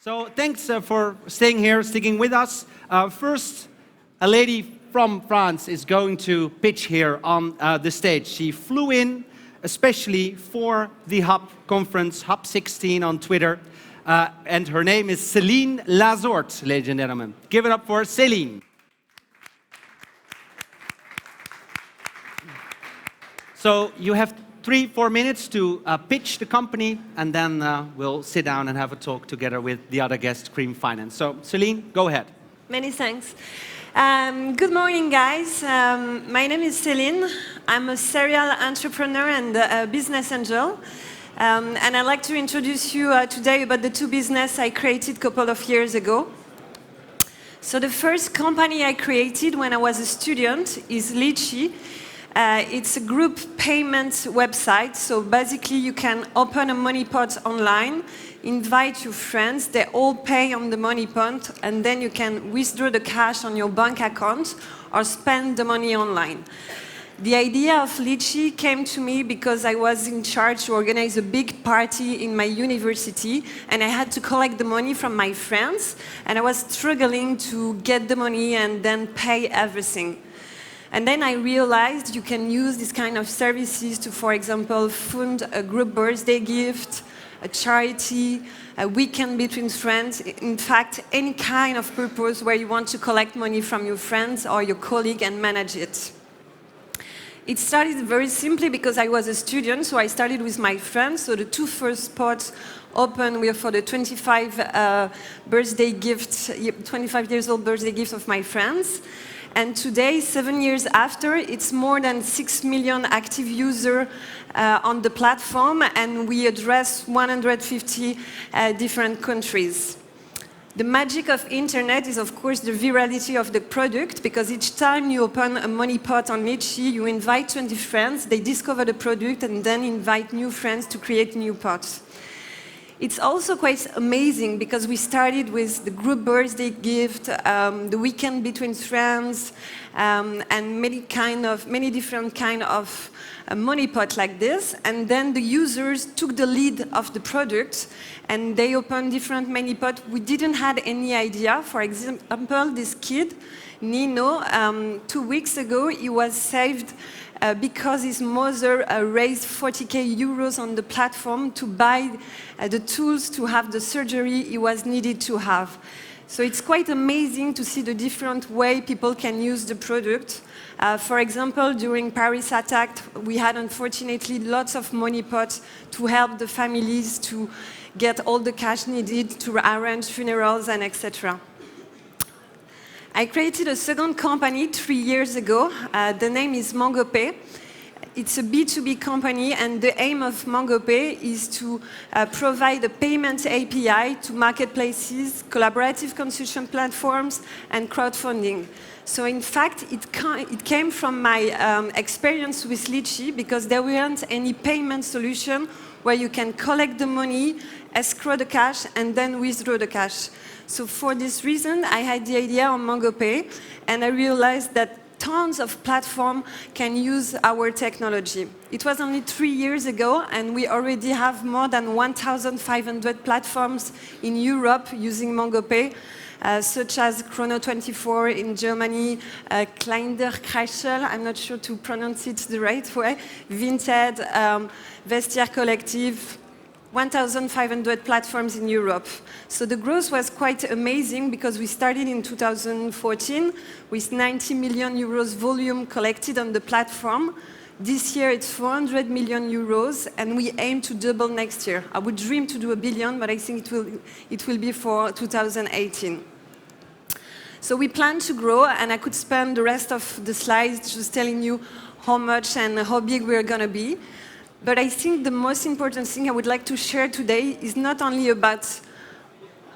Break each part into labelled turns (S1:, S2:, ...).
S1: So thanks for staying here, sticking with us. First, a lady from France is going to pitch here on the stage. She flew in especially for the Hub conference, Hub 16 on Twitter. And her name is Céline Lazorthes, ladies and gentlemen. Give it up for Céline. So you have 3-4 minutes to pitch the company, and then we'll sit down and have a talk together with the other guest, Creamfinance. So, Céline, go ahead.
S2: Many thanks. Good morning, guys. My name is Céline. I'm a serial entrepreneur and a business angel. And I'd like to introduce you today about the two businesses I created a couple of years ago. So the first company I created when I was a student is Lychee. It's a group payment website, so basically you can open a money pot online, invite your friends, they all pay on the money pot, and then you can withdraw the cash on your bank account or spend the money online. The idea of Lychee came to me because I was in charge to organize a big party in my university, and I had to collect the money from my friends, and I was struggling to get the money and then pay everything. And then I realized you can use this kind of services to, for example, fund a group birthday gift, a charity, a weekend between friends, in fact, any kind of purpose where you want to collect money from your friends or your colleague and manage it. It started very simply because I was a student, so I started with my friends. So the two first spots open were for the 25 birthday gift, 25 years old birthday gift of my friends. And today, 7 years after, it's more than 6 million active users on the platform, and we address 150 different countries. The magic of internet is, of course, the virality of the product, because each time you open a money pot on Lychee, you invite 20 friends, they discover the product, and then invite new friends to create new pots. It's also quite amazing because we started with the group birthday gift, the weekend between friends, and many different kind of money pot like this. And then the users took the lead of the product and they opened different money pot. We didn't have any idea. For example, this kid, Nino, 2 weeks ago, he was saved because his mother raised 40k euros on the platform to buy the tools to have the surgery he was needed to have. So it's quite amazing to see the different way people can use the product. For example, during Paris attack, we had unfortunately lots of money pots to help the families to get all the cash needed to arrange funerals and etc. I created a second company 3 years ago. The name is MangoPay. It's a B2B company, and the aim of MangoPay is to provide a payment API to marketplaces, collaborative consumption platforms, and crowdfunding. So in fact, it came from my experience with Lychee, because there weren't any payment solution where you can collect the money, escrow the cash, and then withdraw the cash. So for this reason, I had the idea on MangoPay, and I realized that tons of platforms can use our technology. It was only 3 years ago, and we already have more than 1,500 platforms in Europe using MangoPay, such as Chrono24 in Germany, Kleiderkreisel, I'm not sure to pronounce it the right way, Vinted, Vestiaire Collective, 1,500 platforms in Europe. So the growth was quite amazing because we started in 2014 with 90 million euros volume collected on the platform. This year it's 400 million euros, and we aim to double next year. I would dream to do 1 billion, but I think it will be for 2018. So we plan to grow, and I could spend the rest of the slides just telling you how much and how big we're going to be. But I think the most important thing I would like to share today is not only about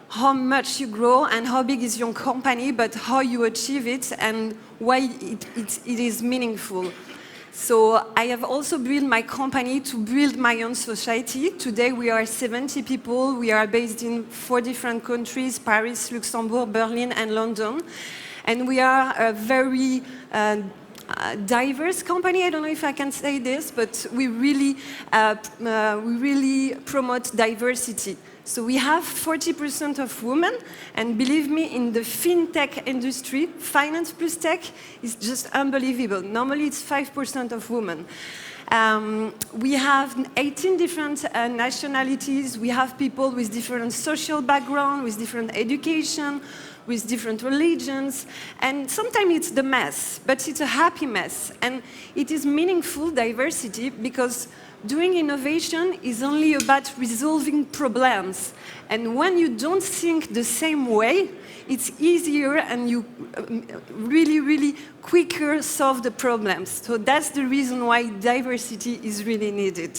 S2: how much you grow and how big is your company, but how you achieve it and why it is meaningful. So I have also built my company to build my own society. Today we are 70 people. We are based in 4 different countries, Paris, Luxembourg, Berlin, and London. And we are a very diverse company. I don't know if I can say this, but we really promote diversity. So we have 40% of women, and believe me, in the fintech industry, finance plus tech is just unbelievable. Normally it's 5% of women. We have 18 different nationalities. We have people with different social background, with different education, with different religions. And sometimes it's the mess, but it's a happy mess. And it is meaningful diversity because doing innovation is only about resolving problems. And when you don't think the same way, it's easier and you really, really quicker solve the problems. So that's the reason why diversity is really needed.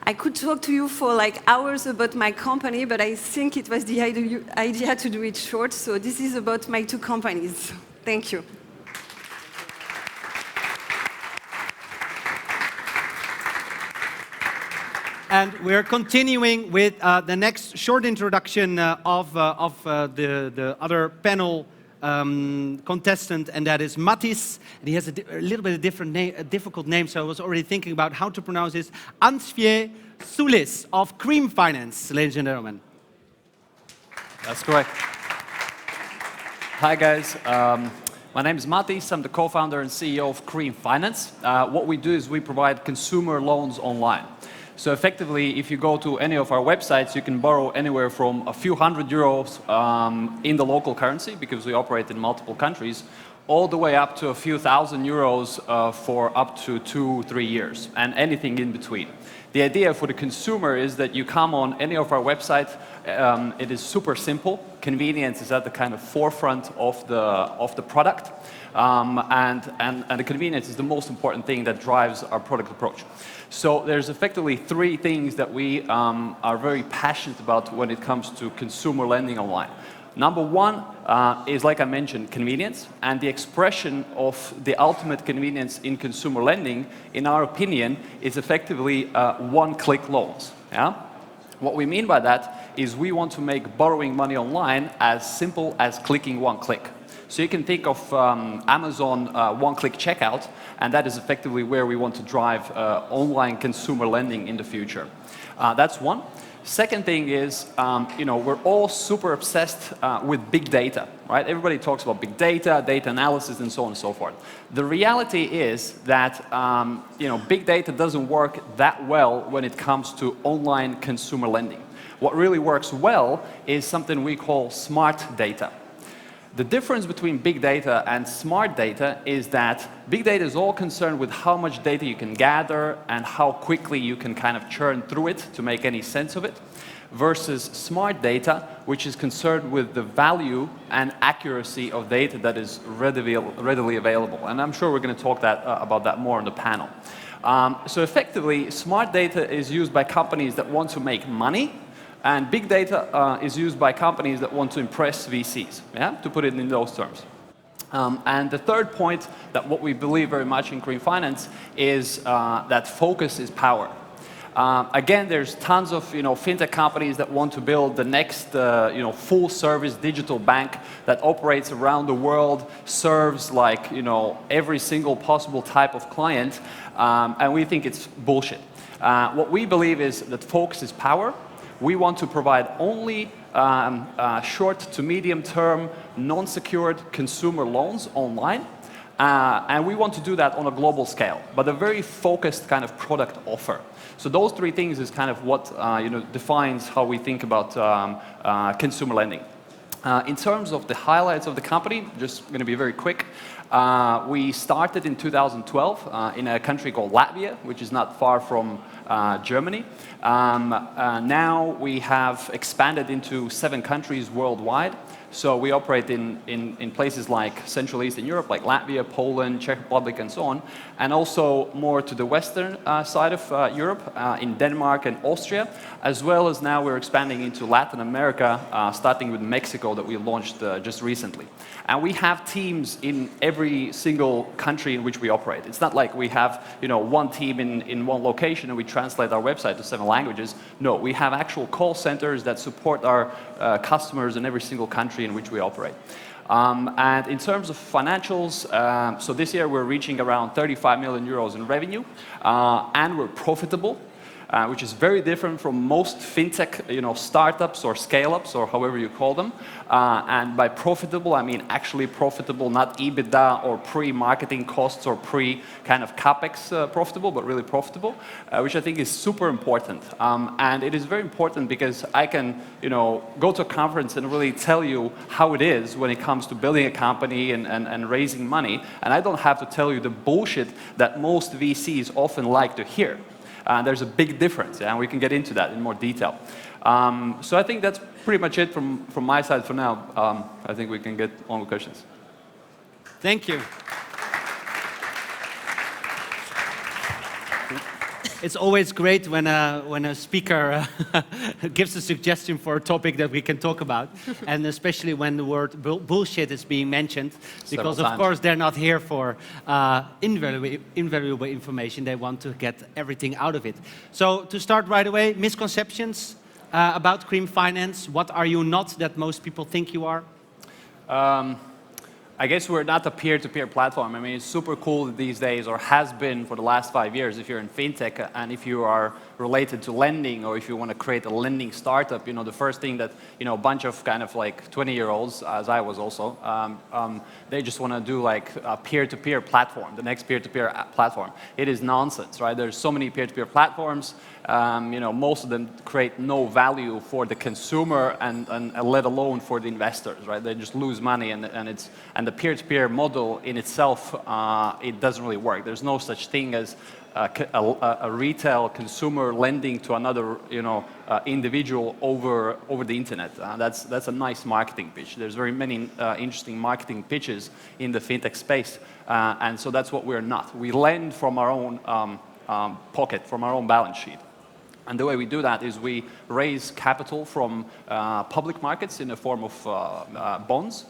S2: I could talk to you for like hours about my company, but I think it was the idea to do it short. So this is about my two companies. Thank you.
S1: And we're continuing with the next short introduction of the other panel contestant, and that is Matiss. And he has a little bit of a difficult name, so I was already thinking about how to pronounce this. Ansviesulis of Creamfinance, ladies and gentlemen.
S3: That's correct. Hi, guys. My name is Matiss. I'm the co-founder and CEO of Creamfinance. What we do is we provide consumer loans online. So effectively, if you go to any of our websites, you can borrow anywhere from a few €100 in the local currency, because we operate in multiple countries, all the way up to a few €1,000 for up to 2-3 years, and anything in between. The idea for the consumer is that you come on any of our websites. It is super simple. Convenience is at the kind of forefront of the product, and the convenience is the most important thing that drives our product approach. So there's effectively 3 things that we are very passionate about when it comes to consumer lending online. Number 1 is, like I mentioned, convenience, and the expression of the ultimate convenience in consumer lending, in our opinion, is effectively one-click loans. Yeah? What we mean by that is we want to make borrowing money online as simple as clicking one click. So you can think of Amazon one-click checkout, and that is effectively where we want to drive online consumer lending in the future. That's one. Second thing is, we're all super obsessed with big data, right? Everybody talks about big data, data analysis, and so on and so forth. The reality is that, big data doesn't work that well when it comes to online consumer lending. What really works well is something we call smart data. The difference between big data and smart data is that big data is all concerned with how much data you can gather and how quickly you can kind of churn through it to make any sense of it, versus smart data, which is concerned with the value and accuracy of data that is readily available. And I'm sure we're going to talk about that more on the panel. So effectively, smart data is used by companies that want to make money, and big data is used by companies that want to impress VCs, yeah? To put it in those terms. And the third point, that what we believe very much in Creamfinance, is that focus is power. Again, there's tons of fintech companies that want to build the next full-service digital bank that operates around the world, serves like every single possible type of client, and we think it's bullshit. What we believe is that focus is power. We want to provide only short to medium term, non-secured consumer loans online. And we want to do that on a global scale, but a very focused kind of product offer. So those 3 things is kind of what defines how we think about consumer lending. In terms of the highlights of the company, just going to be very quick. We started in 2012 in a country called Latvia, which is not far from Germany. Now we have expanded into 7 countries worldwide. So we operate in places like Central Eastern Europe, like Latvia, Poland, Czech Republic, and so on. And also more to the western side of Europe, in Denmark and Austria, as well as now we're expanding into Latin America, starting with Mexico that we launched just recently. And we have teams in every single country in which we operate. It's not like we have one team in one location and we translate our website to 7 languages. No, we have actual call centers that support our customers in every single country in which we operate. And in terms of financials, so this year we're reaching around 35 million euros in revenue, and we're profitable. which is very different from most fintech, startups or scale-ups or however you call them. And by profitable, I mean actually profitable, not EBITDA or pre-marketing costs or kind of capex profitable, but really profitable, which I think is super important. And it is very important because I can, go to a conference and really tell you how it is when it comes to building a company and raising money, and I don't have to tell you the bullshit that most VCs often like to hear. There's a big difference, and we can get into that in more detail. So I think that's pretty much it from my side for now. I think we can get on with questions.
S1: Thank you. It's always great when a speaker gives a suggestion for a topic that we can talk about, and especially when the word bullshit is being mentioned, because of course they're not here for invaluable information. They want to get everything out of it. So to start right away, misconceptions about Creamfinance. What are you not that most people think you are?
S3: I guess we're not a peer-to-peer platform. I mean, it's super cool these days, or has been for the last 5 years, if you're in fintech and if you are related to lending, or if you want to create a lending startup. The first thing that a bunch of kind of like 20-year-olds, as I was also, they just want to do like a peer-to-peer platform, the next peer-to-peer platform. It is nonsense, right? There's so many peer-to-peer platforms. Most of them create no value for the consumer and let alone for the investors, right? They just lose money, and the peer-to-peer model in itself, it doesn't really work. There's no such thing as a retail consumer lending to another, individual over the internet. That's a nice marketing pitch. There's very many interesting marketing pitches in the fintech space, and so that's what we're not. We lend from our own pocket, from our own balance sheet. And the way we do that is we raise capital from public markets in the form of bonds,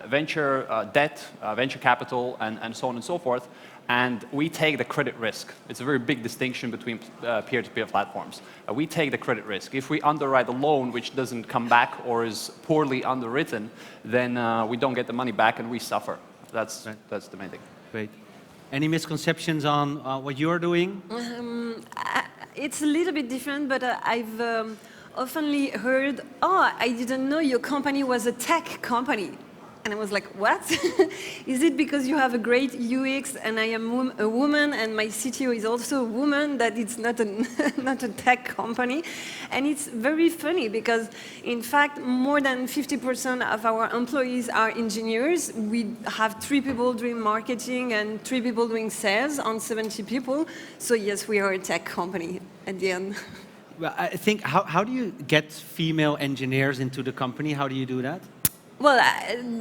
S3: venture debt, venture capital, and so on and so forth. And we take the credit risk. It's a very big distinction between peer-to-peer platforms. We take the credit risk. If we underwrite a loan which doesn't come back or is poorly underwritten, then we don't get the money back and we suffer. That's the main thing.
S1: Great. Any misconceptions on what you're doing?
S2: It's a little bit different, but I've often heard, oh, I didn't know your company was a tech company. And I was like, what? Is it because you have a great UX and I am a woman and my CTO is also a woman that it's not a tech company? And it's very funny because, in fact, more than 50% of our employees are engineers. We have 3 people doing marketing and 3 people doing sales on 70 people. So yes, we are a tech company at the end.
S1: Well, I think, how do you get female engineers into the company? How do you do that?
S2: Well,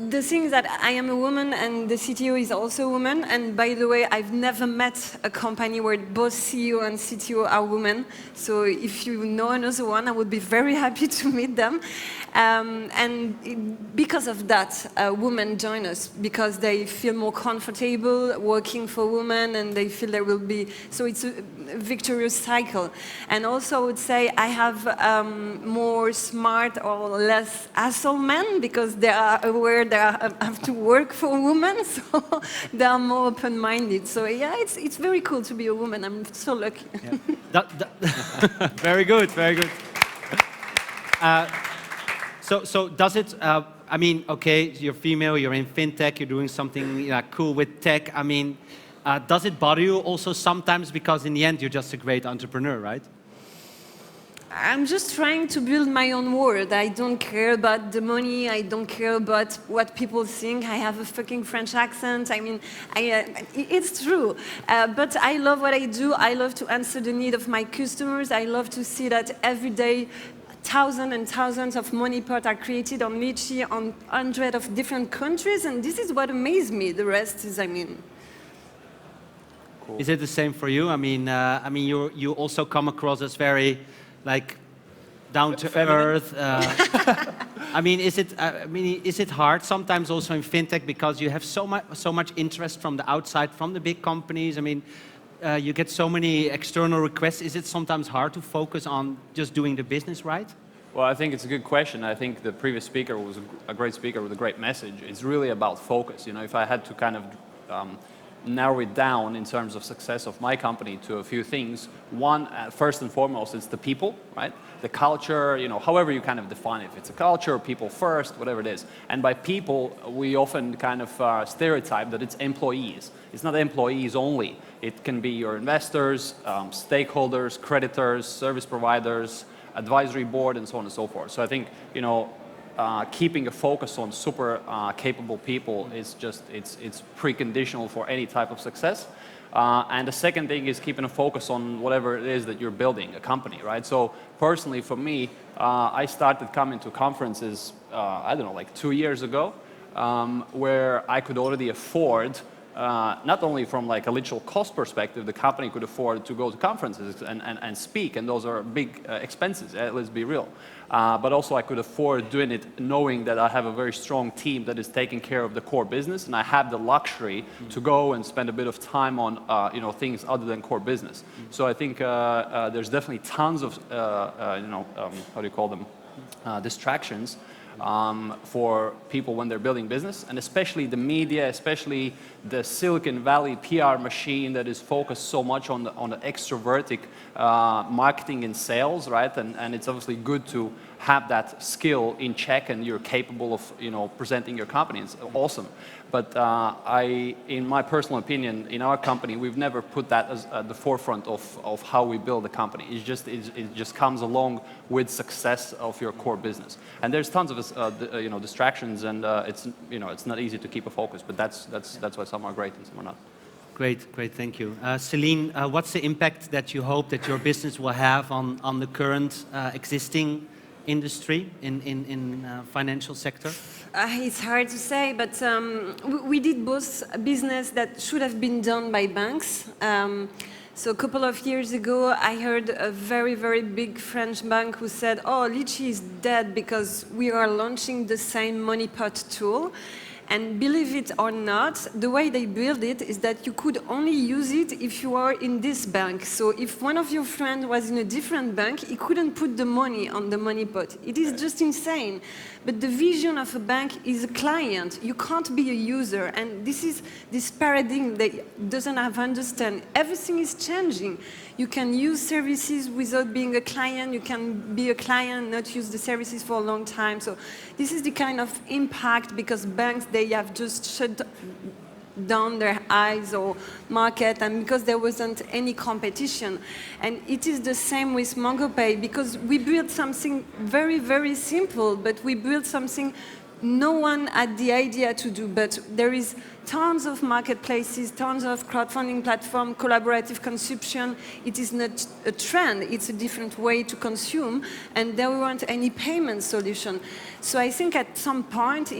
S2: the thing is that I am a woman and the CTO is also a woman. And by the way, I've never met a company where both CEO and CTO are women. So if you know another one, I would be very happy to meet them. And because of that, women join us because they feel more comfortable working for women and they feel there will be, so it's a victorious cycle. And also I would say I have more smart or less asshole men because they are aware they have to work for women, so they are more open-minded. So yeah, it's very cool to be a woman. I'm so lucky.
S1: Yeah. Very good, very good. So does it, I mean, okay, you're female, you're in fintech, you're doing something cool with tech. I mean, does it bother you also sometimes because in the end you're just a great entrepreneur, right?
S2: I'm just trying to build my own world. I don't care about the money. I don't care about what people think. I have a fucking French accent. I mean, it's true. But I love what I do. I love to answer the need of my customers. I love to see that every day thousands and thousands of money pots are created on Lychee on hundreds of different countries. And this is what amazes me. The rest is, I mean...
S1: Cool. Is it the same for you? I mean, you also come across as very... like down to earth. I mean, is it hard sometimes also in fintech because you have so much interest from the outside, from the big companies? I mean, you get so many external requests. Is it sometimes hard to focus on just doing the business right?
S3: Well, I think it's a good question. I think the previous speaker was a great speaker with a great message. It's really about focus. You know, if I had to kind of narrow it down in terms of success of my company to a few things. One, first and foremost, it's the people, right? The culture, however you kind of define it. If it's a culture, people first, whatever it is. And by people, we often kind of stereotype that it's employees. It's not employees only. It can be your investors, stakeholders, creditors, service providers, advisory board, and so on and so forth. So I think, keeping a focus on super capable people is just, it's preconditional for any type of success. And the second thing is keeping a focus on whatever it is that you're building, a company, right? So personally for me, I started coming to conferences, I don't know, like 2 years ago, where I could already afford, not only from like a literal cost perspective, the company could afford to go to conferences and speak, and those are big expenses, let's be real. But also I could afford doing it knowing that I have a very strong team that is taking care of the core business, and I have the luxury to go and spend a bit of time on things other than core business. So I think there's definitely tons of how do you call them, distractions for people when they're building business, and especially the media, especially the Silicon Valley PR machine that is focused so much on the extrovertic marketing and sales, right? And it's obviously good to have that skill in check and you're capable of presenting your company. It's awesome. But in my personal opinion, in our company, we've never put that as at the forefront of how we build a company. It just comes along with success of your core business. And there's tons of distractions, and it's not easy to keep a focus. But that's why some are great and some are not.
S1: Great, thank you. Céline, what's the impact that you hope that your business will have on the current existing industry in financial sector?
S2: It's hard to say, but we did both business that should have been done by banks. So a couple of years ago, I heard a very, very big French bank who said, "Oh, Lychee is dead because we are launching the same money pot tool." And believe it or not, the way they build it is that you could only use it if you are in this bank. So if one of your friends was in a different bank, he couldn't put the money on the money pot. It is just insane. But the vision of a bank is a client. You can't be a user. And this is this paradigm that doesn't have understand. Everything is changing. You can use services without being a client. You can be a client, not use the services for a long time. So this is the kind of impact, because banks, they have just shut down their eyes or market, and because there wasn't any competition. And it is the same with MongoPay, because we built something very, very simple, but we built something no one had the idea to do. But there is tons of marketplaces, tons of crowdfunding platform, collaborative consumption. It is not a trend, it's a different way to consume, and there weren't any payment solution. So I think at some point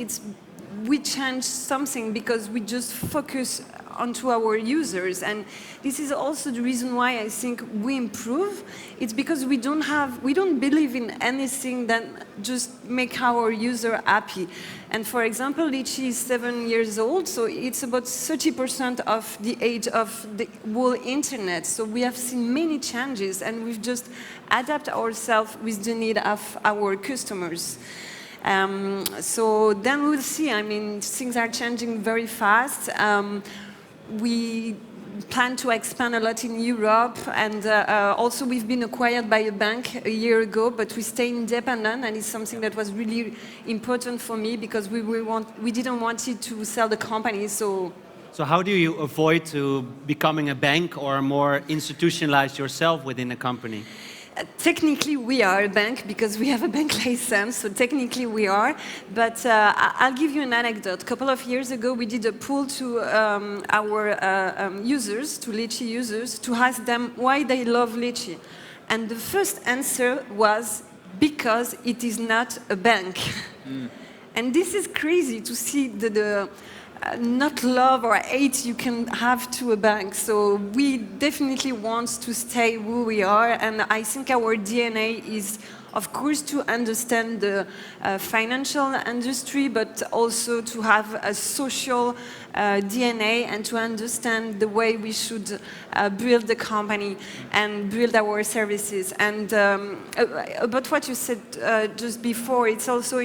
S2: we change something because we just focus onto our users. And this is also the reason why I think we improve. It's because we don't believe in anything that just make our user happy. And for example, Lychee is 7 years old, so it's about 30% of the age of the whole internet. So we have seen many changes, and we've just adapted ourselves with the need of our customers. So then we'll see. I mean, things are changing very fast. We plan to expand a lot in Europe, and also we've been acquired by a bank a year ago, but we stay independent, and it's something that was really important for me, because we didn't want it to sell the company. So
S1: how do you avoid to becoming a bank or more institutionalize yourself within a company?
S2: Technically, we are a bank because we have a bank license, so technically we are. But I'll give you an anecdote. A couple of years ago, we did a poll to our users, to Lychee users, to ask them why they love Lychee. And the first answer was, because it is not a bank. And this is crazy to see the not love or hate you can have to a bank. So we definitely want to stay who we are, and I think our DNA is, of course, to understand the financial industry, but also to have a social DNA and to understand the way we should build the company and build our services. And about what you said just before, it's also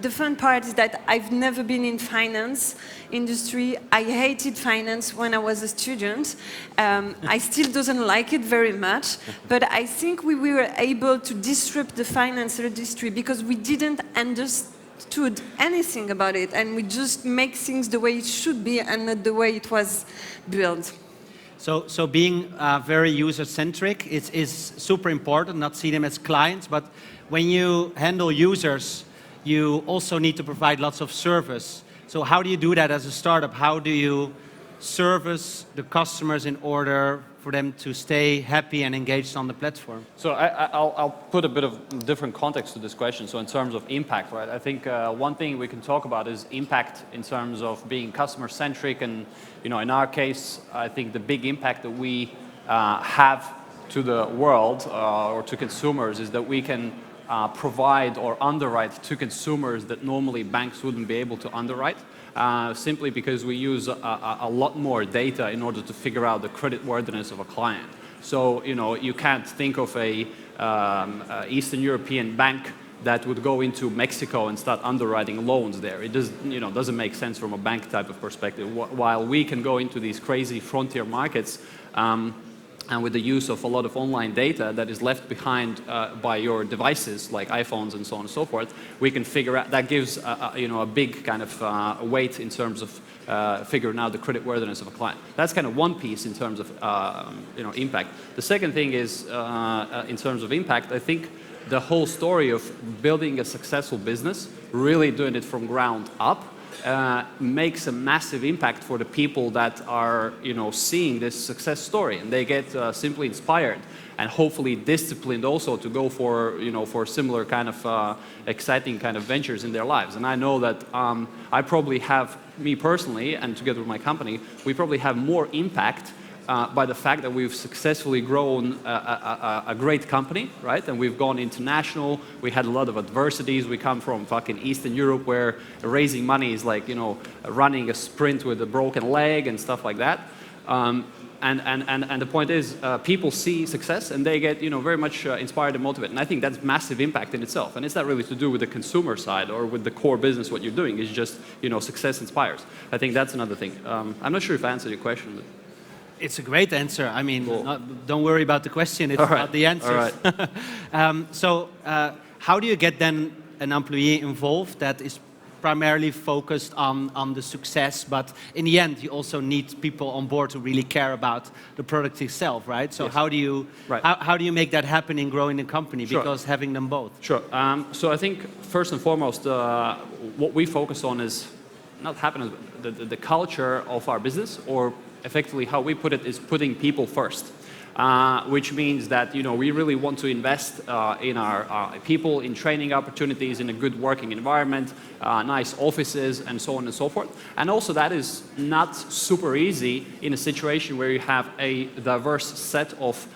S2: the fun part is that I've never been in finance industry. I hated finance when I was a student. I still don't like it very much, but I think we were able to disrupt the finance industry because we didn't understood anything about it, and we just make things the way it should be and not the way it was built.
S1: So being very user-centric is super important, not see them as clients, but when you handle users, you also need to provide lots of service. So how do you do that as a startup? How do you service the customers in order for them to stay happy and engaged on the platform?
S3: So I'll put a bit of different context to this question. So in terms of impact, right? I think one thing we can talk about is impact in terms of being customer-centric. And in our case, I think the big impact that we have to the world or to consumers is that we can provide or underwrite to consumers that normally banks wouldn't be able to underwrite, simply because we use a lot more data in order to figure out the creditworthiness of a client. So you can't think of a Eastern European bank that would go into Mexico and start underwriting loans there. It doesn't make sense from a bank type of perspective. While we can go into these crazy frontier markets, and with the use of a lot of online data that is left behind by your devices, like iPhones and so on and so forth, we can figure out, that gives a big kind of weight in terms of figuring out the creditworthiness of a client. That's kind of one piece in terms of impact. The second thing is, in terms of impact, I think the whole story of building a successful business, really doing it from ground up, makes a massive impact for the people that are seeing this success story, and they get simply inspired and hopefully disciplined also to go for for similar kind of exciting kind of ventures in their lives. And I know that I probably have, me personally and together with my company, we probably have more impact by the fact that we've successfully grown a great company, right? And we've gone international. We had a lot of adversities. We come from fucking Eastern Europe, where raising money is like, running a sprint with a broken leg and stuff like that. And the point is, people see success and they get, very much inspired and motivated. And I think that's massive impact in itself. And it's not really to do with the consumer side or with the core business, what you're doing. It's just, success inspires. I think that's another thing. I'm not sure if I answered your question, but...
S1: It's a great answer. I mean,
S3: cool.
S1: Don't worry about the question, it's about the answers.
S3: All right.
S1: So how do you get then an employee involved that is primarily focused on the success, but in the end you also need people on board to really care about the product itself, right? So yes. How do you make that happen in growing the company?
S3: Sure.
S1: Because having them both.
S3: Sure. So I think first and foremost, what we focus on is not happiness, the culture of our business, or effectively how we put it is putting people first, which means that we really want to invest in our people, in training opportunities, in a good working environment, nice offices, and so on and so forth. And also that is not super easy in a situation where you have a diverse set of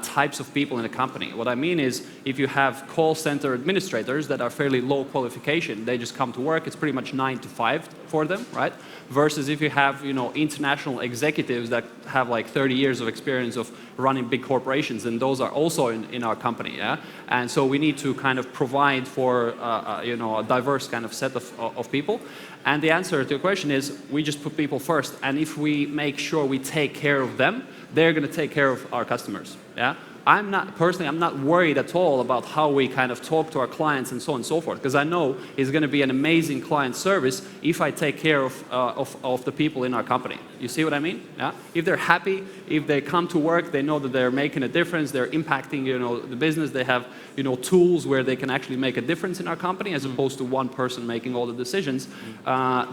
S3: types of people in a company. What I mean is, if you have call center administrators that are fairly low qualification, they just come to work, it's pretty much 9 to 5 for them, right? Versus if you have, international executives that have like 30 years of experience of running big corporations, and those are also in our company, yeah? And so we need to kind of provide for, a diverse kind of set of people. And the answer to your question is, we just put people first, and if we make sure we take care of them, they're going to take care of our customers, yeah? I'm not worried at all about how we kind of talk to our clients and so on and so forth, because I know it's going to be an amazing client service if I take care of the people in our company. You see what I mean? Yeah? If they're happy, if they come to work, they know that they're making a difference, they're impacting, the business, they have, tools where they can actually make a difference in our company, as opposed to one person making all the decisions.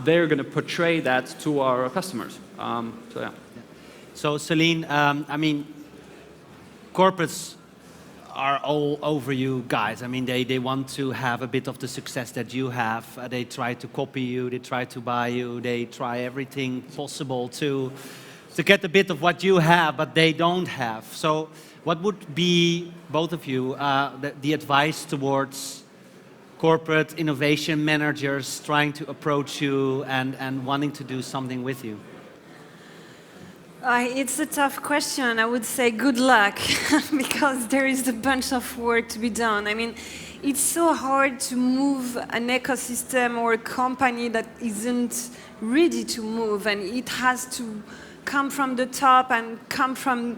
S3: They're going to portray that to our customers. So yeah.
S1: So Céline, I mean, corporates are all over you guys. I mean, they want to have a bit of the success that you have. They try to copy you, they try to buy you, they try everything possible to get a bit of what you have, but they don't have. So what would be, both of you, the advice towards corporate innovation managers trying to approach you and wanting to do something with you?
S2: It's a tough question. I would say good luck, because there is a bunch of work to be done. I mean, it's so hard to move an ecosystem or a company that isn't ready to move, and it has to come from the top and come from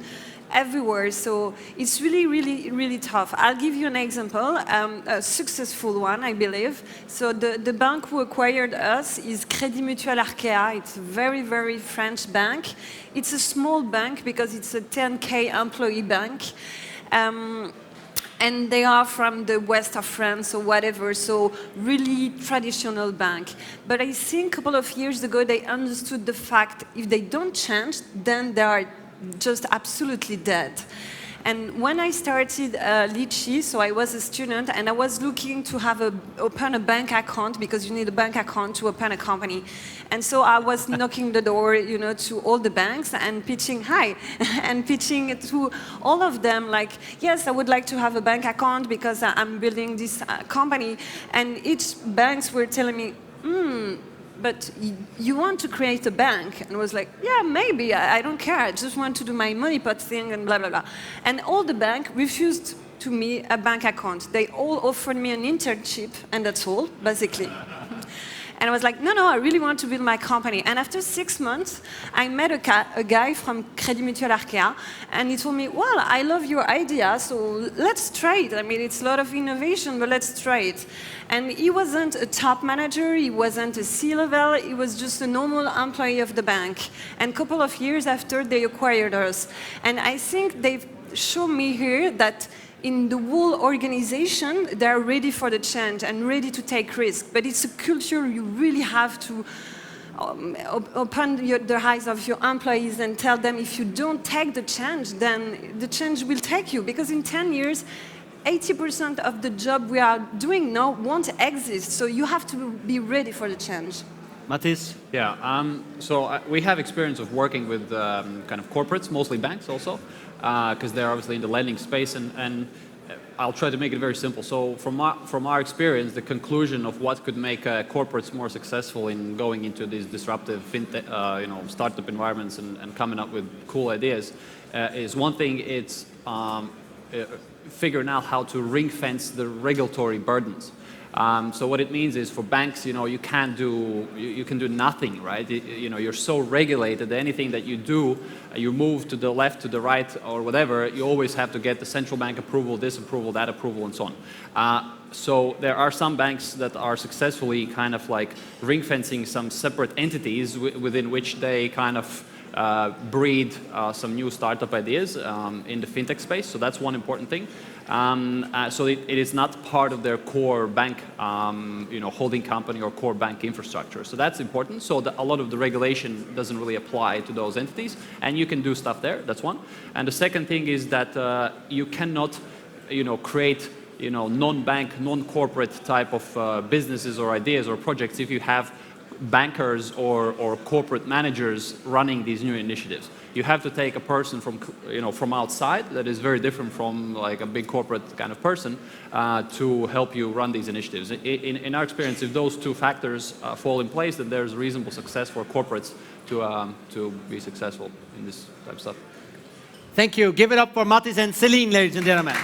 S2: everywhere. So it's really, really, really tough. I'll give you an example, a successful one, I believe. So the bank who acquired us is Crédit Mutuel Arkea. It's a very, very French bank. It's a small bank because it's a 10K employee bank. And they are from the west of France or whatever, so really traditional bank. But I think a couple of years ago, they understood the fact if they don't change, then they are just absolutely dead. And when I started Lychee, so I was a student, and I was looking to open a bank account, because you need a bank account to open a company. And so I was knocking the door, to all the banks and pitching, hi, and pitching to all of them, like, yes, I would like to have a bank account because I'm building this company. And each banks were telling me, but you want to create a bank? And I was like, yeah, maybe, I don't care, I just want to do my money pot thing and blah, blah, blah. And all the bank refused to me a bank account. They all offered me an internship, and that's all, basically. And I was like, no, I really want to build my company. And after 6 months, I met a guy from Crédit Mutuel Arkea, and he told me, well, I love your idea, so let's try it. I mean, it's a lot of innovation, but let's try it. And he wasn't a top manager, he wasn't a C-level, he was just a normal employee of the bank. And a couple of years after, they acquired us. And I think they've shown me here that in the whole organization, they're ready for the change and ready to take risks. But it's a culture you really have to open the eyes of your employees and tell them if you don't take the change, then the change will take you. Because in 10 years, 80% of the job we are doing now won't exist. So you have to be ready for the change.
S3: Matiss? Yeah, so we have experience of working with kind of corporates, mostly banks also, because they're obviously in the lending space, and I'll try to make it very simple. So from our experience, the conclusion of what could make corporates more successful in going into these disruptive fintech, startup environments and coming up with cool ideas is one thing, it's figuring out how to ring fence the regulatory burdens. So what it means is for banks, you can do nothing, right? You're so regulated that anything that you do, you move to the left, to the right, or whatever, you always have to get the central bank approval, this approval, that approval, and so on. So there are some banks that are successfully kind of like ring fencing some separate entities within which they kind of breed some new startup ideas in the fintech space. So that's one important thing. So it is not part of their core bank, holding company or core bank infrastructure. So that's important. So a lot of the regulation doesn't really apply to those entities, and you can do stuff there. That's one. And the second thing is that you cannot, create, non-bank, non-corporate type of businesses or ideas or projects if you have bankers or corporate managers running these new initiatives. You have to take a person from outside that is very different from like a big corporate kind of person to help you run these initiatives. In our experience, if those two factors fall in place, then there's reasonable success for corporates to be successful in this type of stuff.
S1: Thank you. Give it up for Matiss and Céline, ladies and gentlemen.